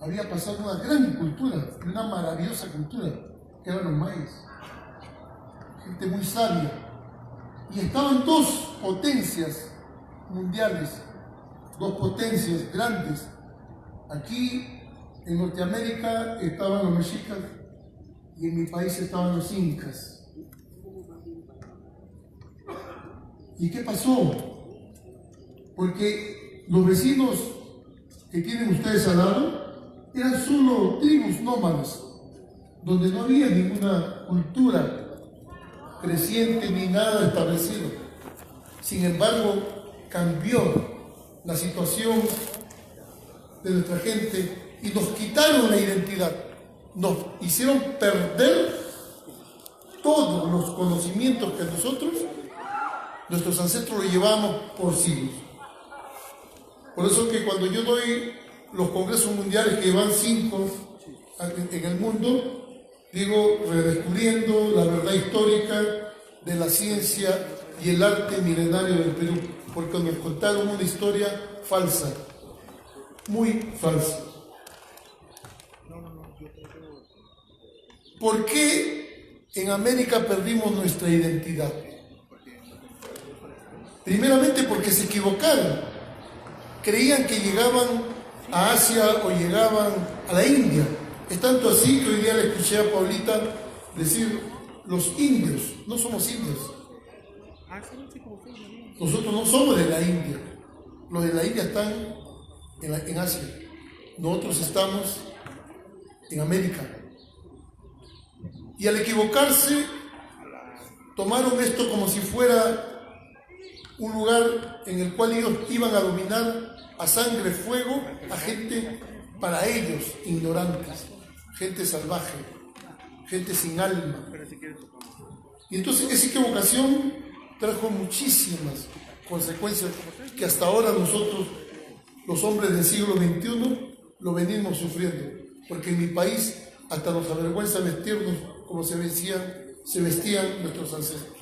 había pasado una gran cultura, una maravillosa cultura, que eran los mayas. Gente muy sabia. Y estaban dos potencias mundiales, dos potencias grandes. Aquí en Norteamérica estaban los mexicas y en mi país estaban los incas. ¿Y qué pasó? Porque los vecinos que tienen ustedes al lado eran solo tribus nómadas, donde no había ninguna cultura creciente ni nada establecido. Sin embargo, cambió la situación de nuestra gente y nos quitaron la identidad, nos hicieron perder todos los conocimientos que nuestros ancestros lo llevamos por siglos. Por eso que cuando yo doy los congresos mundiales, que van 5 en el mundo, digo, redescubriendo la verdad histórica de la ciencia y el arte milenario del Perú, porque nos contaron una historia falsa, muy falsa. ¿Por qué en América perdimos nuestra identidad? Primeramente porque se equivocaron. Creían que llegaban a Asia o llegaban a la India. Es tanto así que hoy día le escuché a Paulita decir, los indios, no somos indios. Nosotros no somos de la India. Los de la India están en Asia. Nosotros estamos en América. Y al equivocarse, tomaron esto como si fuera un lugar en el cual ellos iban a dominar a sangre, fuego, a gente para ellos ignorantes, gente salvaje, gente sin alma. Y entonces esa equivocación trajo muchísimas consecuencias que hasta ahora nosotros, los hombres del siglo XXI, lo venimos sufriendo. Porque en mi país hasta nos avergüenza vestirnos como se vestían nuestros ancestros.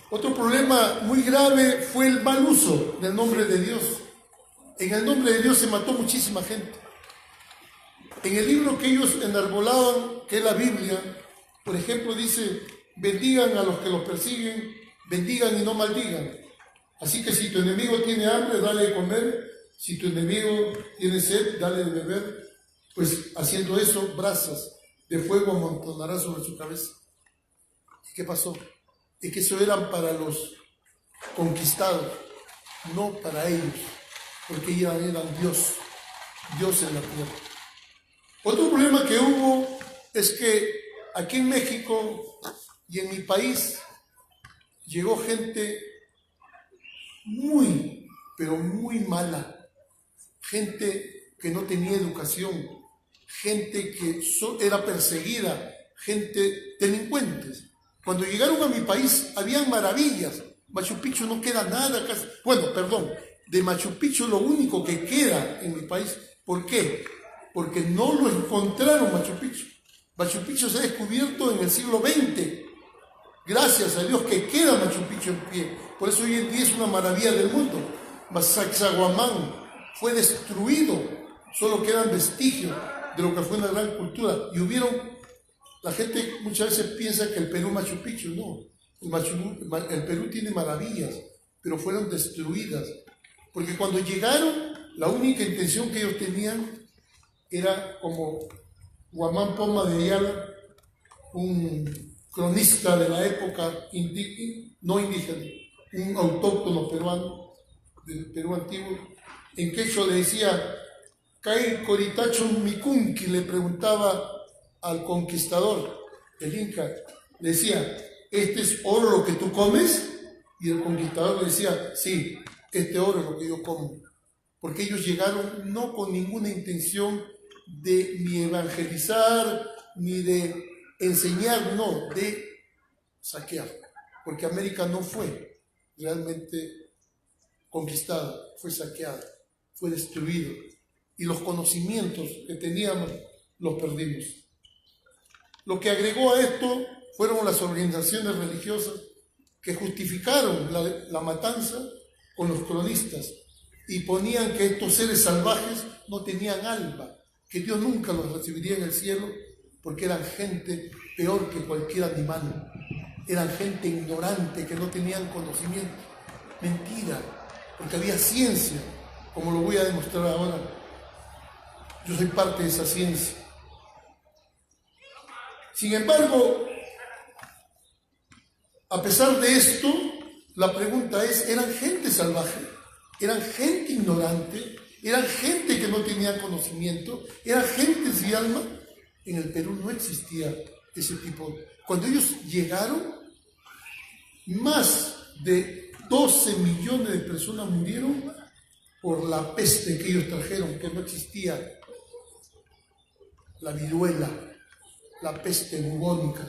Otro problema muy grave fue el mal uso del nombre de Dios. En el nombre de Dios se mató muchísima gente. En el libro que ellos enarbolaban, que es la Biblia, por ejemplo, dice, bendigan a los que los persiguen, bendigan y no maldigan. Así que si tu enemigo tiene hambre, dale de comer. Si tu enemigo tiene sed, dale de beber. Pues haciendo eso, brasas de fuego amontonará sobre su cabeza. ¿Y qué pasó? Es que eso eran para los conquistados, no para ellos, porque ellos eran Dios en la tierra. Otro problema que hubo es que aquí en México y en mi país llegó gente muy, pero muy mala, gente que no tenía educación, gente que era perseguida, gente delincuentes. Cuando llegaron a mi país, habían maravillas. Machu Picchu no queda nada casi. Bueno, perdón, de Machu Picchu lo único que queda en mi país. ¿Por qué? Porque no lo encontraron Machu Picchu. Machu Picchu se ha descubierto en el siglo XX. Gracias a Dios que queda Machu Picchu en pie. Por eso hoy en día es una maravilla del mundo. Sacsayhuamán fue destruido. Solo quedan vestigios de lo que fue una gran cultura. Y la gente muchas veces piensa que el Perú Machu Picchu, no. El Perú tiene maravillas, pero fueron destruidas. Porque cuando llegaron, la única intención que ellos tenían era como Guamán Poma de Ayala, un cronista de la época no indígena, un autóctono peruano, del Perú antiguo, en quechua le decía, Kai Coritacho Mikunki, le preguntaba al conquistador, el Inca, le decía, ¿este es oro lo que tú comes? Y el conquistador le decía, sí, este oro es lo que yo como. Porque ellos llegaron no con ninguna intención de ni evangelizar, ni de enseñar, no, de saquear. Porque América no fue realmente conquistada, fue saqueada, fue destruida. Y los conocimientos que teníamos los perdimos. Lo que agregó a esto fueron las organizaciones religiosas que justificaron la matanza con los cronistas y ponían que estos seres salvajes no tenían alma, que Dios nunca los recibiría en el cielo, porque eran gente peor que cualquier animal. Eran gente ignorante, que no tenían conocimiento. Mentira, porque había ciencia, como lo voy a demostrar ahora. Yo soy parte de esa ciencia. Sin embargo, a pesar de esto, la pregunta es, ¿eran gente salvaje? ¿Eran gente ignorante? ¿Eran gente que no tenía conocimiento? ¿Eran gente sin alma? En el Perú no existía ese tipo. Cuando ellos llegaron, más de 12 millones de personas murieron por la peste que ellos trajeron, que no existía. La viruela, la peste bubónica.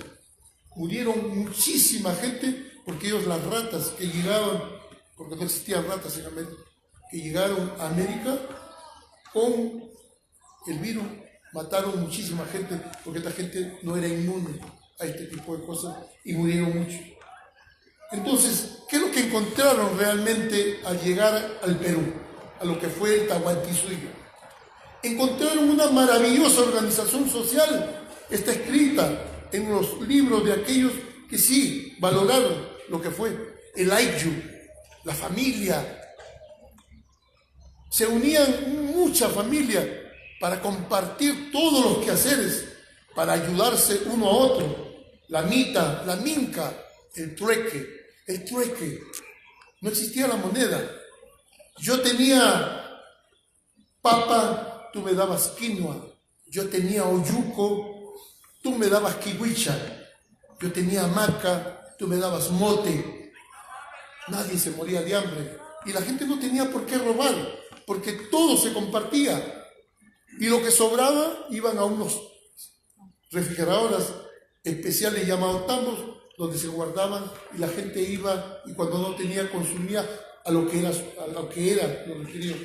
Murieron muchísima gente porque ellos, las ratas que llegaban, porque no existían ratas en América, que llegaron a América con el virus, mataron muchísima gente porque esta gente no era inmune a este tipo de cosas y murieron muchos. Entonces, ¿qué es lo que encontraron realmente al llegar al Perú, a lo que fue el Tahuantinsuyo? Encontraron una maravillosa organización social, está escrita en los libros de aquellos que sí valoraron lo que fue el Ayllu, la familia. Se unían muchas familias para compartir todos los quehaceres, para ayudarse uno a otro. La mita, la minca, el trueque. No existía la moneda. Yo tenía papa, tú me dabas quinoa. Yo tenía oyuco, tú me dabas kiwicha. Yo tenía hamaca, tú me dabas mote. Nadie se moría de hambre. Y la gente no tenía por qué robar, porque todo se compartía. Y lo que sobraba iban a unos refrigeradores especiales llamados tambos, donde se guardaban y la gente iba y cuando no tenía consumía a lo que era lo requerido.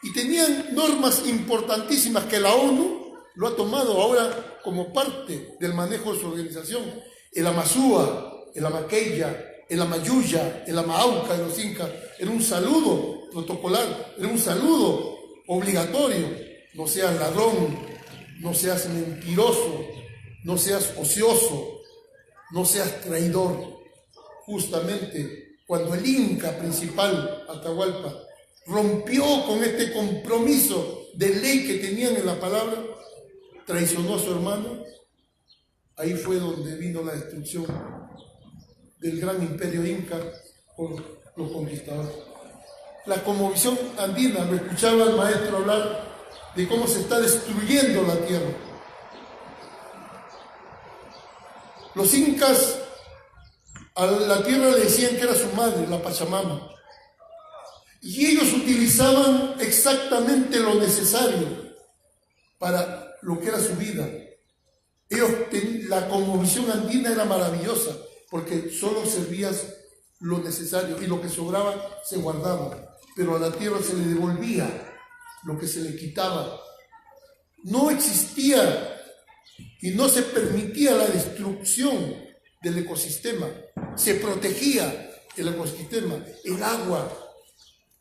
Y tenían normas importantísimas que la ONU lo ha tomado ahora como parte del manejo de su organización. El Amazúa, el Amaqueya, el Amayuya, el Amahauca de los incas, era un saludo protocolar, era un saludo obligatorio. No seas ladrón, no seas mentiroso, no seas ocioso, no seas traidor. Justamente cuando el Inca principal, Atahualpa, rompió con este compromiso de ley que tenían en la palabra, traicionó a su hermano, ahí fue donde vino la destrucción del gran imperio inca por los conquistadores. La cosmovisión andina, lo escuchaba el maestro hablar de cómo se está destruyendo la tierra. Los incas a la tierra le decían que era su madre, la Pachamama. Y ellos utilizaban exactamente lo necesario para lo que era su vida. La cosmovisión andina era maravillosa, porque solo servías lo necesario y lo que sobraba se guardaba. Pero a la tierra se le devolvía lo que se le quitaba. No existía y no se permitía la destrucción del ecosistema. Se protegía el ecosistema, el agua.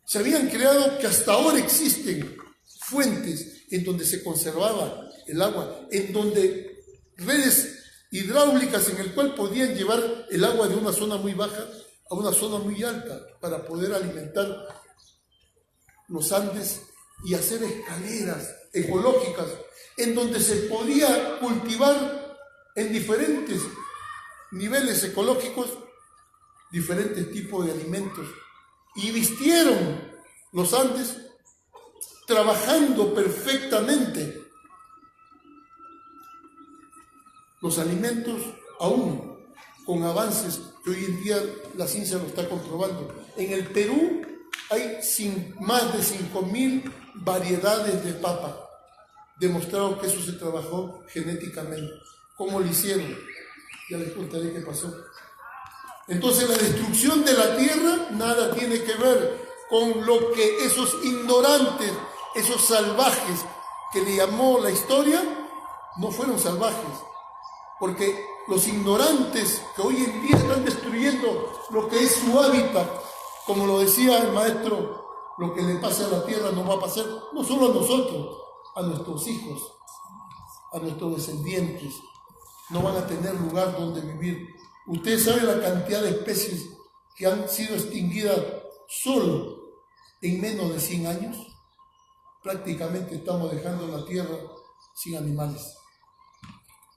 Se habían creado, que hasta ahora existen, fuentes en donde se conservaba el agua, en donde redes hidráulicas en el cual podían llevar el agua de una zona muy baja a una zona muy alta para poder alimentar los Andes y hacer escaleras ecológicas en donde se podía cultivar en diferentes niveles ecológicos diferentes tipos de alimentos. Y vistieron los Andes trabajando perfectamente los alimentos, aún con avances que hoy en día la ciencia lo está comprobando. En el Perú hay más de 5.000 variedades de papa. Demostrado que eso se trabajó genéticamente. ¿Cómo lo hicieron? Ya les contaré qué pasó. Entonces la destrucción de la tierra nada tiene que ver con lo que esos ignorantes, esos salvajes que le llamó la historia, no fueron salvajes. Porque los ignorantes que hoy en día están destruyendo lo que es su hábitat, como lo decía el maestro lo que le pase a la tierra nos va a pasar no solo a nosotros, a nuestros hijos, a nuestros descendientes. No van a tener lugar donde vivir. Ustedes saben la cantidad de especies que han sido extinguidas solo en menos de 100 años. Prácticamente estamos dejando la tierra sin animales.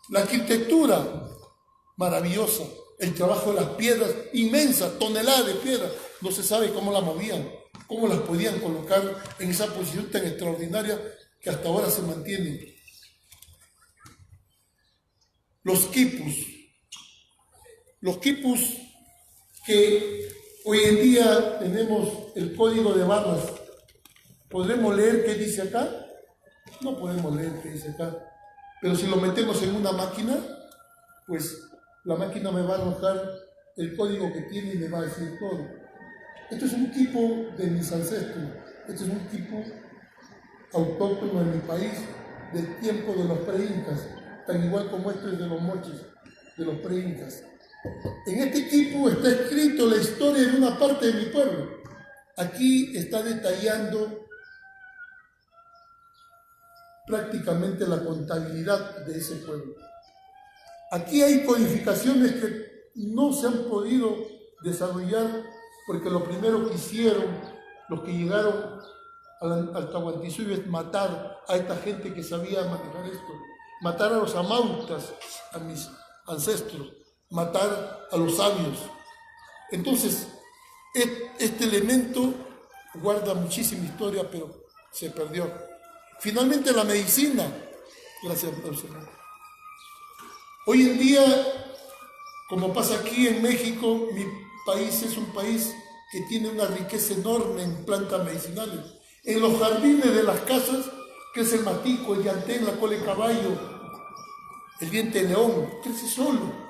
La arquitectura maravillosa, el trabajo de las piedras, inmensas, toneladas de piedras, no se sabe cómo las movían, cómo las podían colocar en esa posición tan extraordinaria que hasta ahora se mantienen. Los quipus que hoy en día tenemos el código de barras. ¿Podremos leer qué dice acá? No podemos leer qué dice acá. Pero si lo metemos en una máquina, pues la máquina me va a arrojar el código que tiene y me va a decir todo. Esto es un quipu de mis ancestros. Esto es un quipu autóctono en mi país del tiempo de los pre-incas, tan igual como esto es de los moches, de los pre-incas. En este quipu está escrito la historia de una parte de mi pueblo. Aquí está detallando prácticamente la contabilidad de ese pueblo. Aquí hay codificaciones que no se han podido desarrollar porque lo primero que hicieron los que llegaron al Tahuantinsuyo es matar a esta gente que sabía manejar esto, matar a los amautas, a mis ancestros, matar a los sabios. Entonces, este elemento guarda muchísima historia, pero se perdió. Finalmente, la medicina, gracias al Señor. Hoy en día, como pasa aquí en México, mi país es un país que tiene una riqueza enorme en plantas medicinales. En los jardines de las casas crece el matico, el llantén, la cola de caballo, el diente de león, crece solo.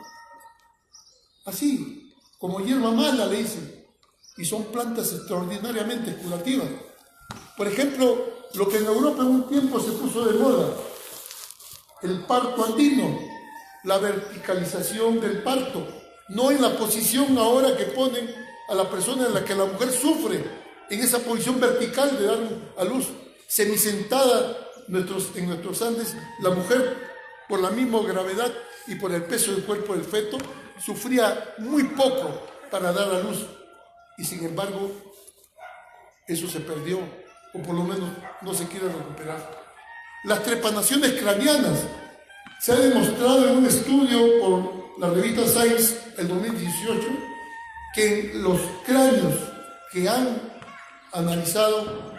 Así, como hierba mala le dicen. Y son plantas extraordinariamente curativas. Por ejemplo, lo que en Europa en un tiempo se puso de moda, el parto andino, la verticalización del parto, no en la posición ahora que ponen a la persona en la que la mujer sufre, en esa posición vertical de dar a luz, semisentada en nuestros Andes, la mujer, por la misma gravedad y por el peso del cuerpo del feto, sufría muy poco para dar a luz. Y sin embargo, eso se perdió, o por lo menos no se quiere recuperar. Las trepanaciones craneanas. Se ha demostrado en un estudio por la revista Science, el 2018, que en los cráneos que han analizado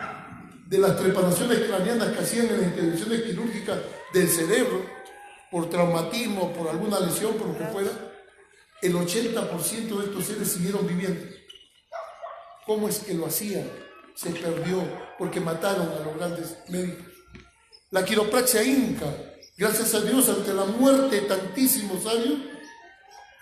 de las trepanaciones craneanas que hacían en las intervenciones quirúrgicas del cerebro, por traumatismo, por alguna lesión, por lo que fuera, el 80% de estos seres siguieron viviendo. ¿Cómo es que lo hacían? Se perdió porque mataron a los grandes médicos. La quiropraxia inca, gracias a Dios, ante la muerte de tantísimos años,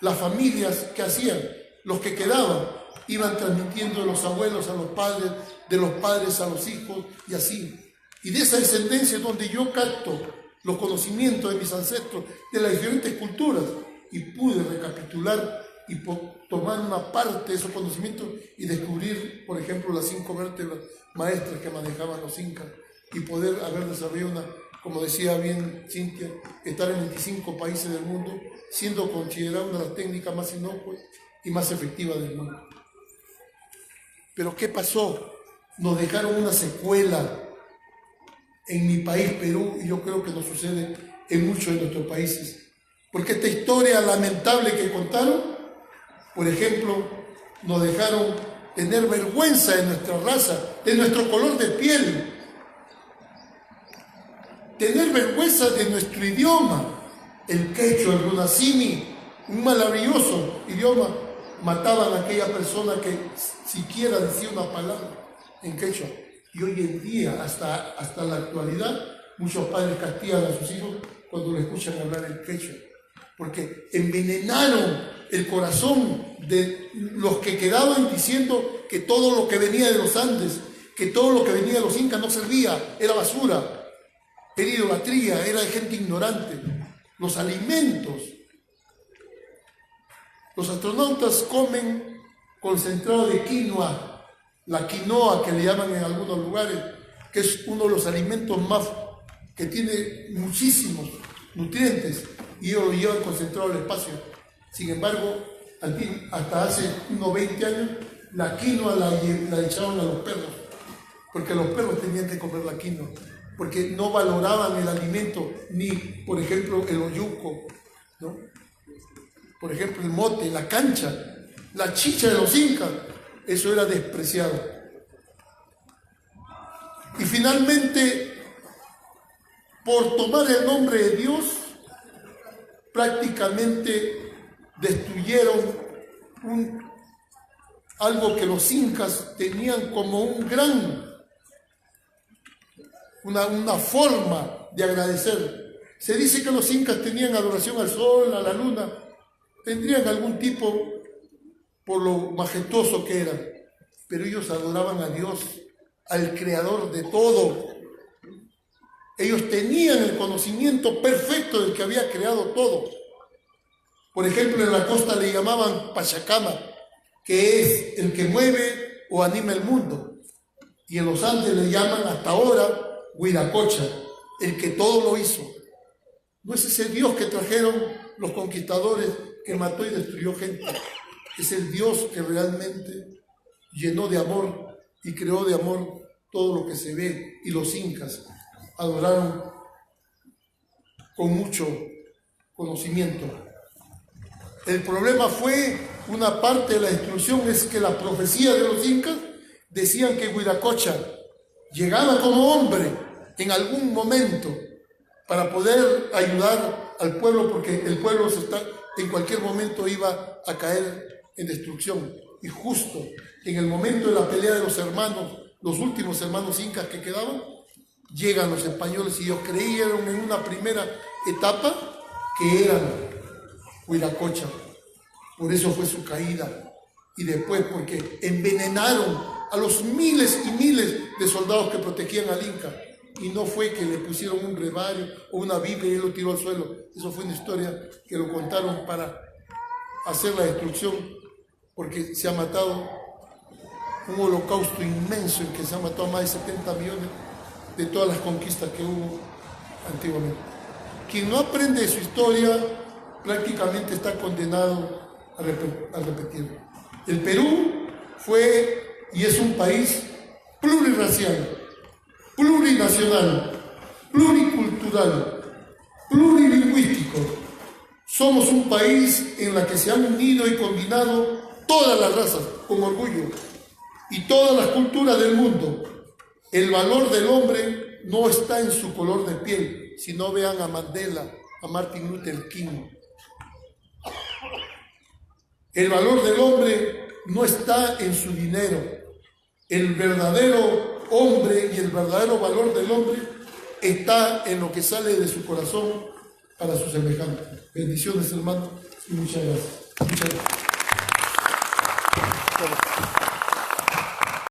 las familias que hacían, los que quedaban, iban transmitiendo de los abuelos a los padres, de los padres a los hijos y así. Y de esa descendencia es donde yo capto los conocimientos de mis ancestros, de las diferentes culturas, y pude recapitular y tomar una parte de esos conocimientos y descubrir, por ejemplo, las 5 vértebras maestras que manejaban los incas y poder haber desarrollado como decía bien Cintia, estar en 25 países del mundo, siendo considerada una de las técnicas más inocuas y más efectivas del mundo. Pero ¿qué pasó? Nos dejaron una secuela en mi país, Perú, y yo creo que nos sucede en muchos de nuestros países. Porque esta historia lamentable que contaron, por ejemplo, nos dejaron tener vergüenza de nuestra raza, de nuestro color de piel, tener vergüenza de nuestro idioma, el quechua, el runasimi, un maravilloso idioma. Mataban a aquella persona que siquiera decía una palabra en quechua. Y hoy en día, hasta la actualidad, muchos padres castigan a sus hijos cuando le escuchan hablar el quechua, porque envenenaron el corazón de los que quedaban diciendo que todo lo que venía de los Andes, que todo lo que venía de los incas no servía, era basura, era idolatría, era de gente ignorante. Los alimentos. Los astronautas comen concentrado de quinoa, la quinoa que le llaman en algunos lugares, que es uno de los alimentos más, que tiene muchísimos nutrientes y ellos lo llevan concentrado al espacio. Sin embargo, hasta hace unos 20 años, la quinoa la echaban a los perros, porque los perros tenían que comer la quinoa, porque no valoraban el alimento, ni, por ejemplo, el oyuco, ¿no? Por ejemplo, el mote, la cancha, la chicha de los incas, eso era despreciado. Y finalmente, por tomar el nombre de Dios, prácticamente destruyeron algo que los incas tenían como una forma de agradecer. Se dice que los incas tenían adoración al sol, a la luna, tendrían algún tipo por lo majestuoso que eran, pero ellos adoraban a Dios, al creador de todo. Ellos tenían el conocimiento perfecto del que había creado todo. Por ejemplo, en la costa le llamaban Pachacama, que es el que mueve o anima el mundo. Y en los Andes le llaman hasta ahora Huiracocha, el que todo lo hizo. No es ese Dios que trajeron los conquistadores que mató y destruyó gente. Es el Dios que realmente llenó de amor y creó de amor todo lo que se ve. Y los incas adoraron con mucho conocimiento. El problema fue, una parte de la destrucción es que la profecía de los incas decían que Huiracocha llegaba como hombre en algún momento para poder ayudar al pueblo, porque el pueblo en cualquier momento iba a caer en destrucción. Y justo en el momento de la pelea de los hermanos, los últimos hermanos incas que quedaban, llegan los españoles y ellos creyeron en una primera etapa que eran Huiracocha. Por eso fue su caída. Y después porque envenenaron a los miles y miles de soldados que protegían al Inca. Y no fue que le pusieron un rebaño o una Biblia y él lo tiró al suelo. Eso fue una historia que lo contaron para hacer la destrucción, porque se ha matado un holocausto inmenso en que se ha matado a más de 70 millones de todas las conquistas que hubo antiguamente. Quien no aprende de su historia prácticamente está condenado a repetirlo. El Perú fue y es un país plurirracial, plurinacional, pluricultural, plurilingüístico. Somos un país en el que se han unido y combinado todas las razas con orgullo y todas las culturas del mundo. El valor del hombre no está en su color de piel, sino vean a Mandela, a Martin Luther King. El valor del hombre no está en su dinero. El verdadero hombre y el verdadero valor del hombre está en lo que sale de su corazón para sus semejantes. Bendiciones, hermano, y muchas gracias. Muchas gracias.